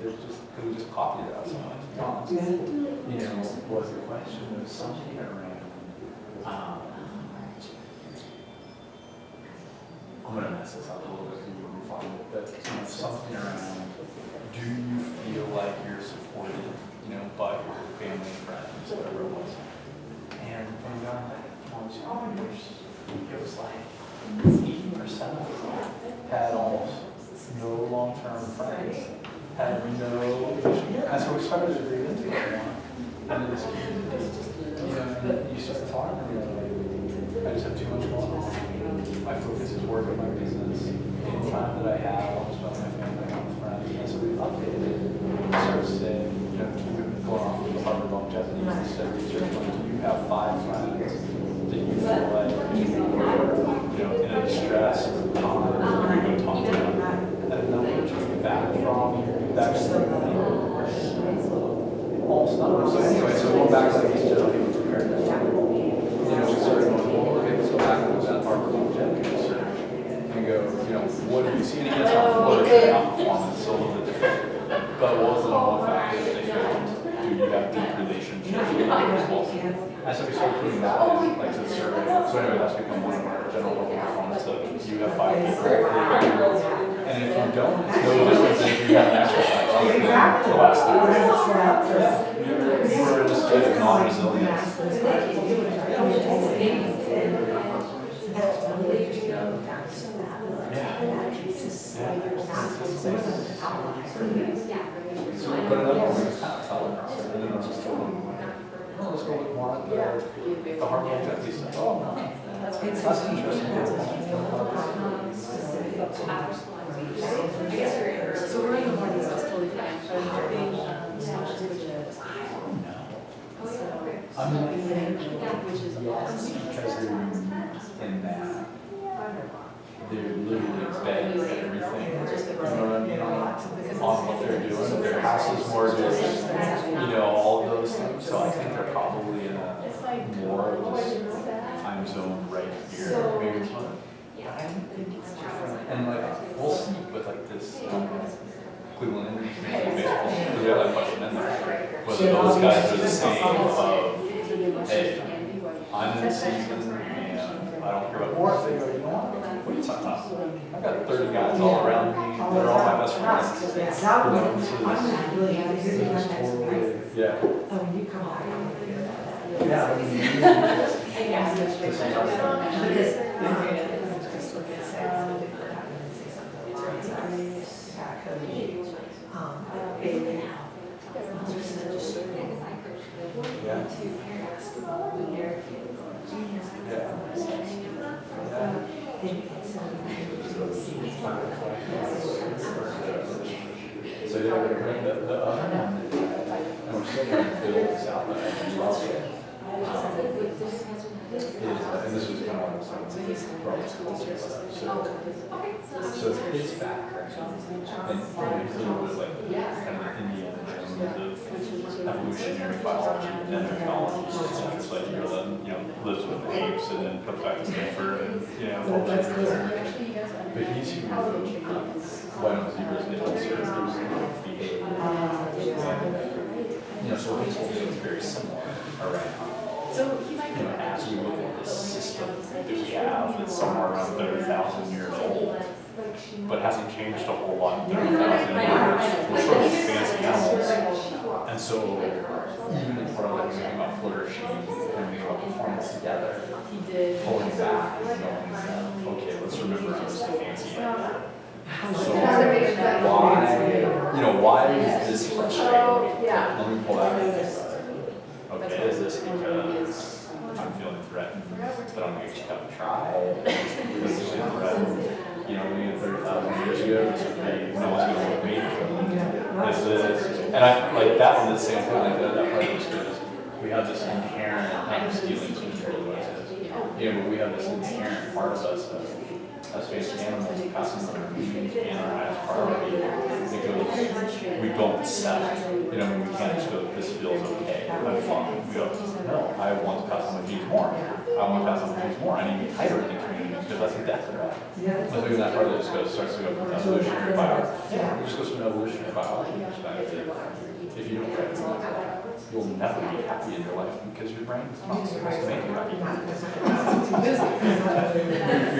there's just, because we just copied it out somewhere. You know, was the question of something around, I'm going to mess this up a little bit, we will find it, but you know, something around, do you feel like you're supported, you know, by your family and friends, whatever it was. And when we got like 1, 2 years, it was like 80% of them had almost no long-term friends, had no, and so we started to dig into it more. And this, you know, and you start talking to me like, I just have too much going on. My focus is work on my business. The time that I have, I'll just spend with my family and my friends. And so we updated it. We started saying, you know, going off of the Harvard longevity, we said research, like, do you have 5 friends that you feel like you know, in a distressed time, you go talk to them, and no one to get back from, back almost none of them. So anyway, so going back to like these general people preparedness, you know, we started going, well, okay, let's go back to that Harvard longevity research and go, you know, what do you see? And again, it's not flourishing, not performance, it's a little bit different. But what was the number one factor that they found? Do you have deep relationships with other people? And so we started putting that in, like, to the survey. So anyway, that's become one of our general level performance. So you have 5 people. And if you don't, it's no different than if you have an exercise within the last 30 days. You were in a state of non-resilience. But another one was kind of fell across it, and then I was just told them, oh, let's go look more at the Harvard longevity stuff. Oh, no. That's interesting. So we're in the morning, so it's totally fine. I mean, I think, yes, because they're in that, they're literally begging everything, you know what I mean, on what they're doing, their houses, mortgages, you know, all of those things. So I think they're probably in a more of this time zone right here, maybe it's not. I think it's different. And like, we'll see with like this Cleveland Indians baseball, because we have that question in there, whether those guys are the same of, hey, I'm in the season and I don't care about, or if they go, you know what are you talking about? I've got 30 guys all around me that are all my best friends. You know, so this totally, yeah. So yeah, the other one, and we're still trying to build this out, but as well, and this was kind of what I was saying, probably schools and stuff. So his background, and he's a little bit like kind of Indiana Jones of evolutionary biology and technology. So it's just like you know, lives with the apes and then comes back to Stanford and you know, all that. But he's who one of the zebras in ulcers behave. You know, so his whole thing is very similar around. So he might, you know, as we look at this system that we have that's somewhere around 30,000 years old, but hasn't changed a whole lot in 30,000 years. We're sort of fancy animals. And so, even in part of like thinking about flourishing and thinking about performance together, pulling back and going, okay, let's remember I'm just a fancy animal. So, why is this frustrating? Let me pull out this. Okay, is this because I'm feeling threatened, but I'm going to just have to try? Because this is threatened. You know, maybe 30,000 years ago, this would be, no one's going to look at me. This is, and I like that one, the same thing, like that part of this is, we have this inherent, not stealing, which is really what it is. Yeah, but we have this inherent part of us as fancy animals, passing on our needs and our highest priority. It goes, we don't settle. You know, we can't just go, this feels okay, I'm fine. We go, no, I want to pass on my needs more. I want to pass on things more. I need to be tighter in the community because that's what that's about. I think that part of this starts to go from evolutionary biology. Yeah, it just goes from an evolutionary biology perspective. If you don't recognize that, you'll never be happy in your life because your brain is not supposed to make you happy. You're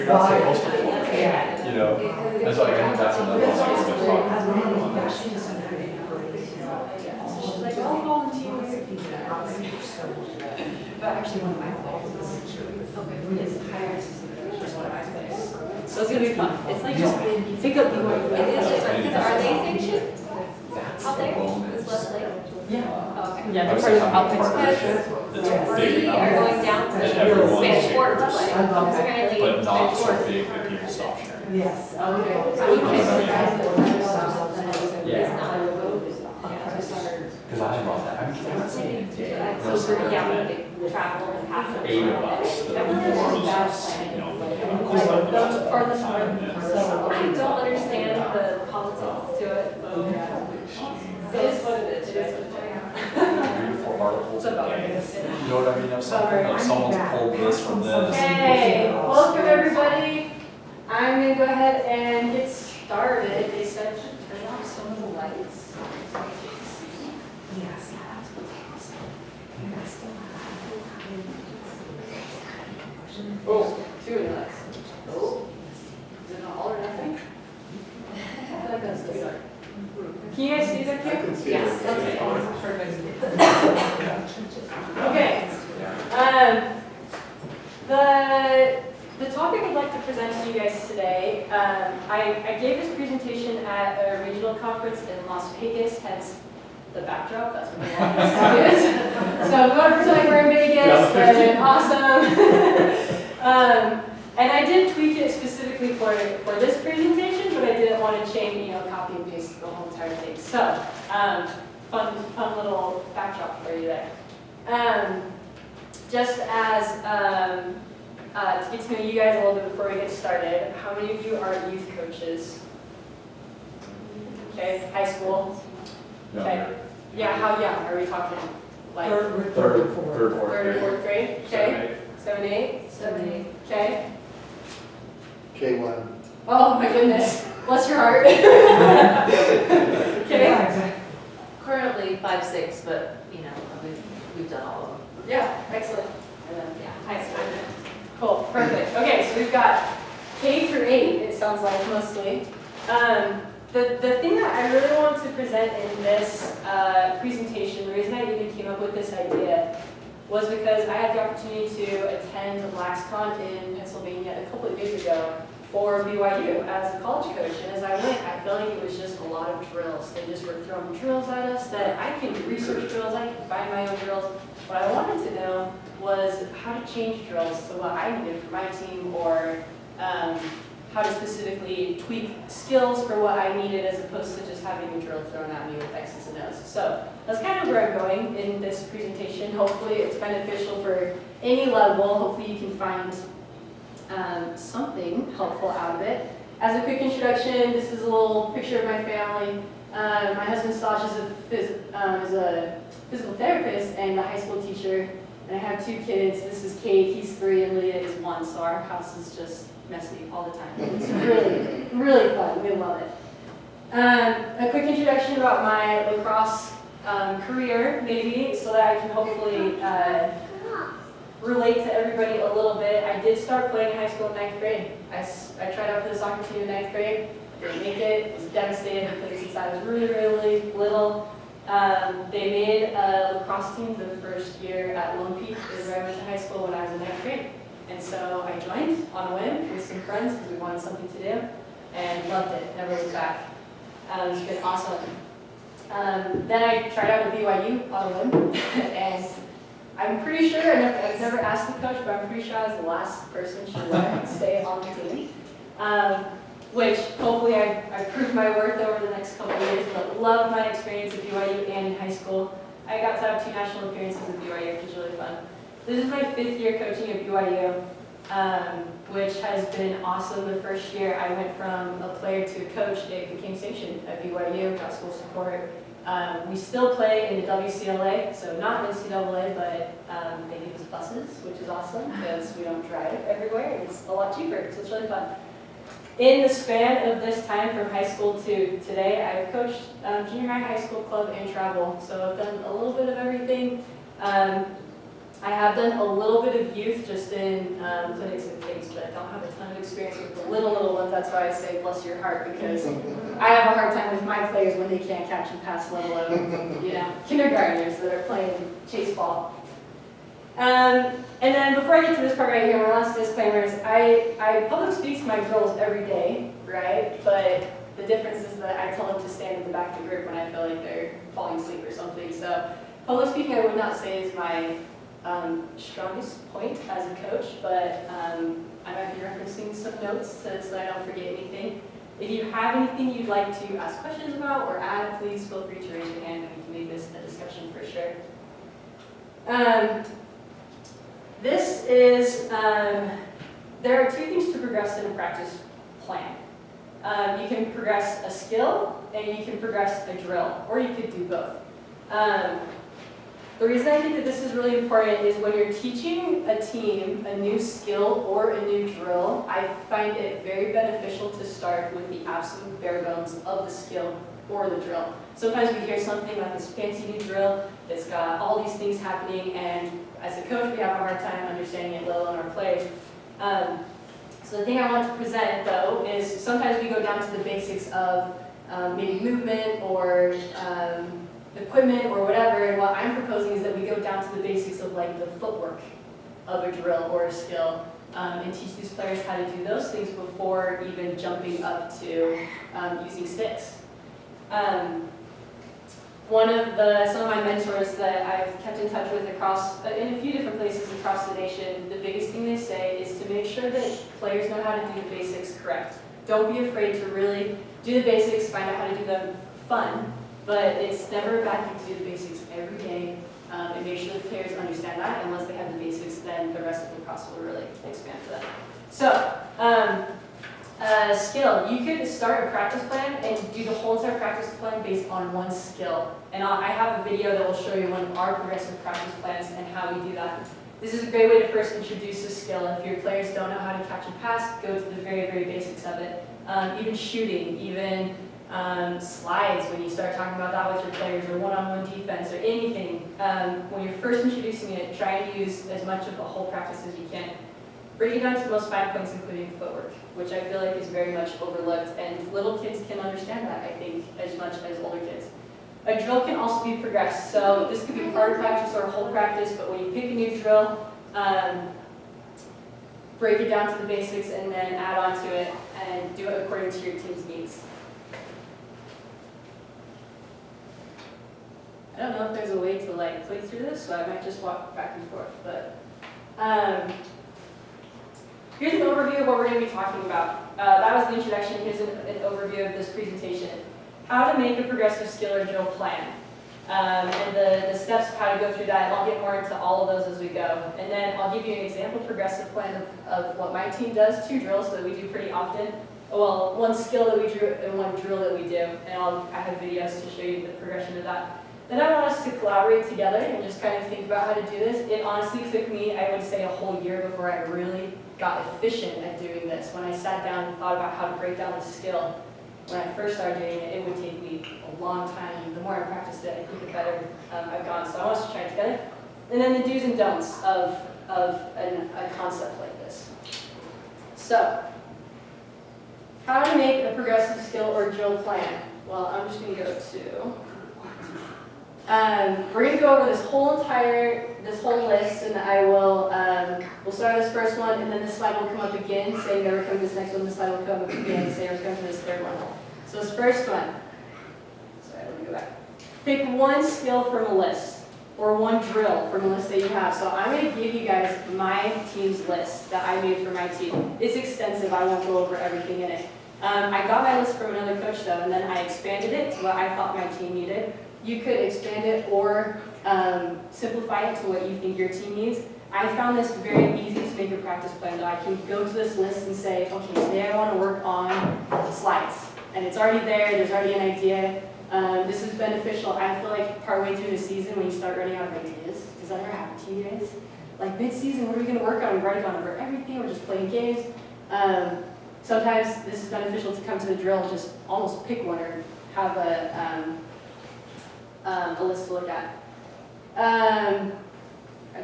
not supposed to feel it, you know. And so I think that's another thing we're talking about. Like, I'll volunteer. But actually, one of my goals is hire so it's gonna be fun. It's like just pick up the word. It's just like, are they sanctioned out there? Is Leslie? Yeah. Oh, okay. Yeah, they're part of the Alpine Partnership that's big We are enough, going down to and everyone's Spanish Fort, sharing, apparently. but not Spanish so Fort. big that people stop sharing. Yes. Because I love that. I mean, that's Yeah, we travel and pass. 8 of us that are more or less, you know, For the summer. I don't understand the politics to it. It is what it is. It is what it is. 3 to 4 articles a day. You know what I mean? If someone's pulled this from this. Hey, welcome everybody. I'm gonna go ahead and get started. They said to turn off some of the lights. Yes. Oh, 2 of the lights. Oh, is it an all or nothing? I feel like that's too dark. Can you guys see that here? I can see it. Yes. Okay. Perfect. Yeah. Okay. The topic I'd like to present to you guys today, I gave this presentation at a regional conference in Las Vegas, hence the backdrop, that's what I wanted to do. So I'm going to pretend like we're in Vegas, and awesome. And I did tweak it specifically for this presentation, but I didn't want to change, copy and paste the whole entire thing. So, fun little backdrop for you there. Just as to get to know you guys a little bit before we get started, how many of you are youth coaches? Okay, high school. Okay. Yeah, how young are we talking? Like Third, fourth third or grade. fourth grade? Okay. 7, 8. 7, 8. Okay. K1. Oh my goodness. Bless your heart. Okay. Currently 5, 6, but we've done all of them. Yeah, excellent. Yeah, high school. Cool, perfect. Okay, so we've got K through 8, it sounds like mostly. The thing that I really want to present in this presentation, the reason I even came up with this idea was because I had the opportunity to attend LaxCon in Pennsylvania a couple of years ago for BYU as a college coach. And as I went, I felt like it was just a lot of drills. They just were throwing drills at us that I can research drills, I can find my own drills. What I wanted to know was how to change drills to what I needed for my team, or how to specifically tweak skills for what I needed as opposed to just having a drill thrown at me with X's and O's. So that's kind of where I'm going in this presentation. Hopefully it's beneficial for any level. Hopefully you can find something helpful out of it. As a quick introduction, this is a little picture of my family. My husband Stosh is a physical therapist and a high school teacher. And I have 2 kids. This is Kate, he's 3, and Leah is 1. So our house is just messy all the time. It's really, really fun. We love it. A quick introduction about my lacrosse career, maybe, so that I can hopefully relate to everybody a little bit. I did start playing in high school in 9th grade. I tried out for the soccer team in 9th grade. Didn't make it. Was devastated. I played since I was really, really little. They made a lacrosse team the first year at Lone Peak, is where I went to high school when I was in 9th grade. And so I joined on a whim with some friends because we wanted something to do, and loved it. Never looked back. It's been awesome. Then I tried out at BYU on a whim, and I'm pretty sure, I've never asked the coach, but I'm pretty sure I was the last person she let stay on the team. Which hopefully I proved my worth over the next couple of years, but loved my experience at BYU and in high school. I got to have 2 national appearances at BYU, which was really fun. This is my 5th year coaching at BYU, which has been awesome. The first year I went from a player to a coach. It became sanctioned at BYU, got school support, We still play in the WCLA, so not NCAA, but they give us buses, which is awesome because we don't drive everywhere and it's a lot cheaper, so it's really fun. In the span of this time from high school to today, I've coached junior high school club, and travel, so I've done a little bit of everything. I have done a little bit of youth just in clinics and things, but I don't have a ton of experience with the little ones. That's why I say bless your heart, because I have a hard time with my players when they can't catch and pass, let alone, kindergartners that are playing chase ball. And then before I get to this part right here, my last disclaimer is I public speak to my girls every day, right? But the difference is that I tell them to stand in the back of the group when I feel like they're falling asleep or something. So public speaking I would not say is my strongest point as a coach, but I might be referencing some notes so that I don't forget anything. If you have anything you'd like to ask questions about or add, please feel free to raise your hand and we can make this a discussion for sure. This is, there are two things to progress in a practice plan. You can progress a skill and you can progress a drill, or you could do both. The reason I think that this is really important is when you're teaching a team a new skill or a new drill, I find it very beneficial to start with the absolute bare bones of the skill or the drill. Sometimes we hear something like this fancy new drill that's got all these things happening, and as a coach we have a hard time understanding it, let alone our players. So the thing I want to present though is sometimes we go down to the basics of maybe movement or equipment or whatever, and what I'm proposing is that we go down to the basics of like the footwork of a drill or a skill, and teach these players how to do those things before even jumping up to using sticks. Some of my mentors that I've kept in touch with across, in a few different places across the nation, the biggest thing they say is to make sure that players know how to do the basics correct. Don't be afraid to really do the basics, find out how to do them fun, but it's never a bad thing to do the basics every day, and make sure the players understand that, and once they have the basics, then the rest of the process will really expand for them. So, skill. You could start a practice plan and do the whole entire practice plan based on one skill. And I have a video that will show you one of our progressive practice plans and how we do that. This is a great way to first introduce a skill. If your players don't know how to catch and pass, go to the very, very basics of it. Even shooting, even slides, when you start talking about that with your players, or one-on-one defense, or anything. When you're first introducing it, try and use as much of the whole practice as you can. Break it down to the most fine points, including footwork, which I feel like is very much overlooked, and little kids can understand that, I think, as much as older kids. A drill can also be progressed, so this could be part of practice or a whole practice, but when you pick a new drill, break it down to the basics and then add on to it and do it according to your team's needs. I don't know if there's a way to like click through this, so I might just walk back and forth, but here's an overview of what we're going to be talking about. That was the introduction. Here's an overview of this presentation. How to make a progressive skill or drill plan. And the steps of how to go through that. I'll get more into all of those as we go. And then I'll give you an example progressive plan of what my team does, 2 drills that we do pretty often. Well, 1 skill that we do and 1 drill that we do. And I have videos to show you the progression of that. Then I want us to collaborate together and just kind of think about how to do this. It honestly took me, I would say, a whole year before I really got efficient at doing this. When I sat down and thought about how to break down the skill, when I first started doing it, it would take me a long time. The more I practiced it, I think the better I've gone. So I want us to try it together. And then the do's and don'ts of a concept like this. So, how to make a progressive skill or drill plan. Well, I'm just going to go to... we're going to go over this whole list, and I will, we'll start this first one, and then this slide will come up again, saying never come to this next one, this slide will come up again, saying we're coming to this third one. So this first one, sorry, let me go back. Pick 1 skill from a list, or 1 drill from a list that you have. So I'm going to give you guys my team's list that I made for my team. It's extensive, I won't go over everything in it. I got my list from another coach though, and then I expanded it to what I thought my team needed. You could expand it or simplify it to what you think your team needs. I found this very easy to make a practice plan. I can go to this list and say, okay, today I want to work on slides. And it's already there, there's already an idea. This is beneficial. I feel like partway through the season when you start running out of ideas, does that ever happen to you guys? Like mid-season, what are we going to work on? We've already gone over everything. We're just playing games. Sometimes this is beneficial to come to the drill, just almost pick one or have a list to look at. I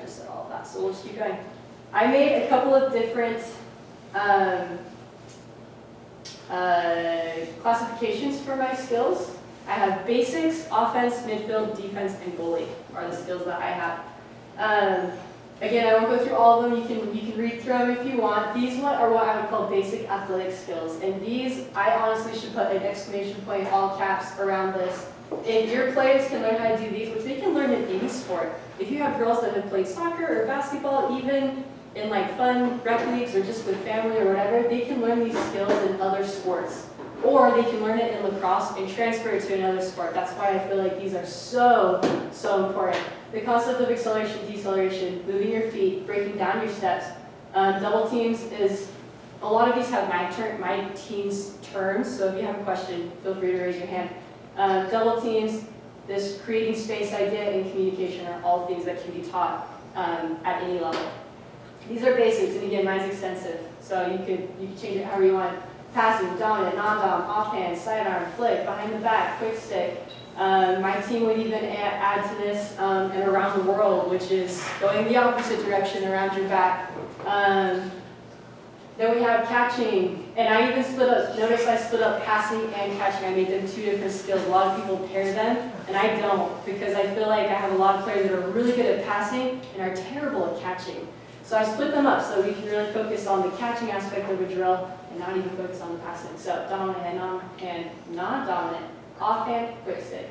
just said all of that, so we'll just keep going. I made a couple of different classifications for my skills. I have basics, offense, midfield, defense, and goalie are the skills that I have. Again, I won't go through all of them. You can read through them if you want. These are what I would call basic athletic skills. And these, I honestly should put an exclamation point, all caps around this. If your players can learn how to do these, which they can learn in any sport. If you have girls that have played soccer or basketball, even in like fun rec leagues or just with family or whatever, they can learn these skills in other sports. Or they can learn it in lacrosse and transfer it to another sport. That's why I feel like these are so important. The concept of acceleration, deceleration, moving your feet, breaking down your steps. Double teams is, a lot of these have my team's terms, so if you have a question, feel free to raise your hand. Double teams, this creating space idea, and communication are all things that can be taught at any level. These are basics, and again, mine's extensive, so you could change it however you want. Passing, dominant, non-dom, offhand, sidearm, flick, behind the back, quick stick. My team would even add to this and around the world, which is going the opposite direction around your back. Then we have catching, and I even split up, notice I split up passing and catching. I made them two different skills. A lot of people pair them, and I don't, because I feel like I have a lot of players that are really good at passing and are terrible at catching. So I split them up so we can really focus on the catching aspect of a drill and not even focus on the passing. So dominant and non-dominant, offhand, quick stick.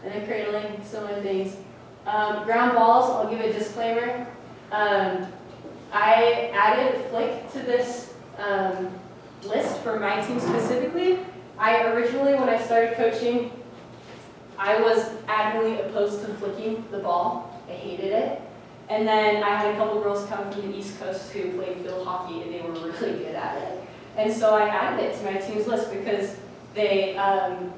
And then cradling, similar things. Ground balls, I'll give a disclaimer. I added flick to this list for my team specifically. I originally, when I started coaching, I was adamantly opposed to flicking the ball. I hated it. And then I had a couple girls come from the East Coast who played field hockey, and they were really good at it. And so I added it to my team's list because they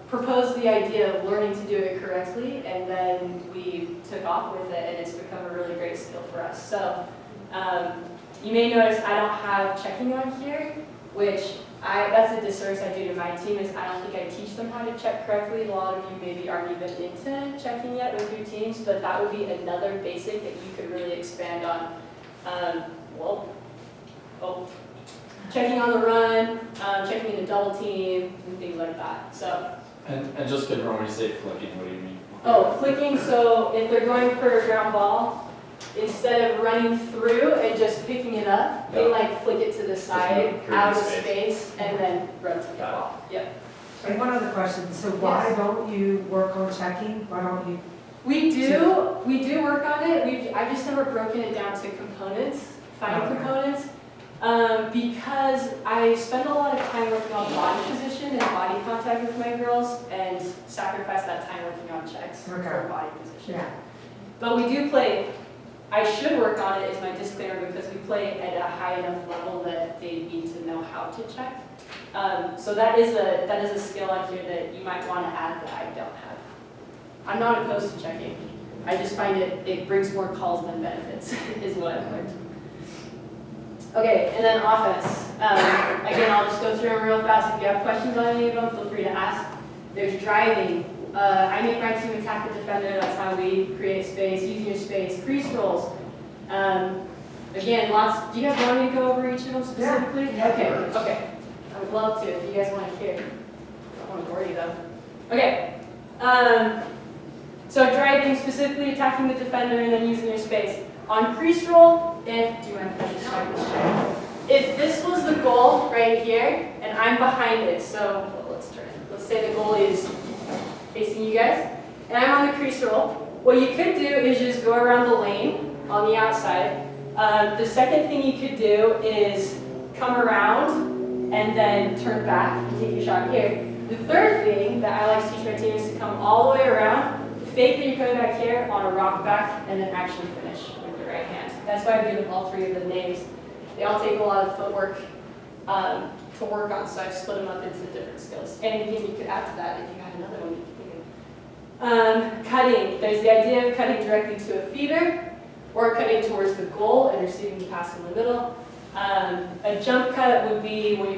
proposed the idea of learning to do it correctly, and then we took off with it, and it's become a really great skill for us. So you may notice I don't have checking on here, which that's a disservice I do to my team, is I don't think I teach them how to check correctly. A lot of you maybe aren't even into checking yet with your teams, but that would be another basic that you could really expand on. Checking on the run, checking in a double team, and things like that. So. And just confirm when you say flicking, what do you mean? Oh, flicking, so if they're going for a ground ball, instead of running through and just picking it up, they like flick it to the side, out of space, and then run to the ball. Yep. And one other question, so why don't you work on checking? Why don't you? We do work on it. I've just never broken it down to components, fine components, because I spend a lot of time working on body position and body contact with my girls, and sacrifice that time working on checks for body position. Yeah. But we do play. I should work on it, is my disclaimer, because we play at a high enough level that they need to know how to check. So that is a skill out here that you might want to add that I don't have. I'm not opposed to checking. I just find it brings more calls than benefits, is what I've learned. Okay, and then offense. Again, I'll just go through them real fast. If you have questions on any of them, feel free to ask. There's driving. I make my team attack the defender. That's how we create space, using your space. Crease rolls. Again, lots. Do you guys want me to go over each of them specifically? Yeah. Okay. I would love to if you guys want to hear. I don't want to bore you though. Okay. So driving, specifically attacking the defender and then using your space. On crease roll, do you mind if I just check this check? If this was the goal right here, and I'm behind it, so let's turn. Let's say the goal is facing you guys, and I'm on the crease roll. What you could do is just go around the lane on the outside. The second thing you could do is come around and then turn back and take your shot here. The third thing that I like to teach my team is to come all the way around, fake that you're coming back here on a rock back, and then actually finish with the right hand. That's why I give them all three of the names. They all take a lot of footwork to work on, so I've split them up into different skills. And again, you could add to that if you had another one. Cutting, there's the idea of cutting directly to a feeder or cutting towards the goal and receiving the pass in the middle. A jump cut would be when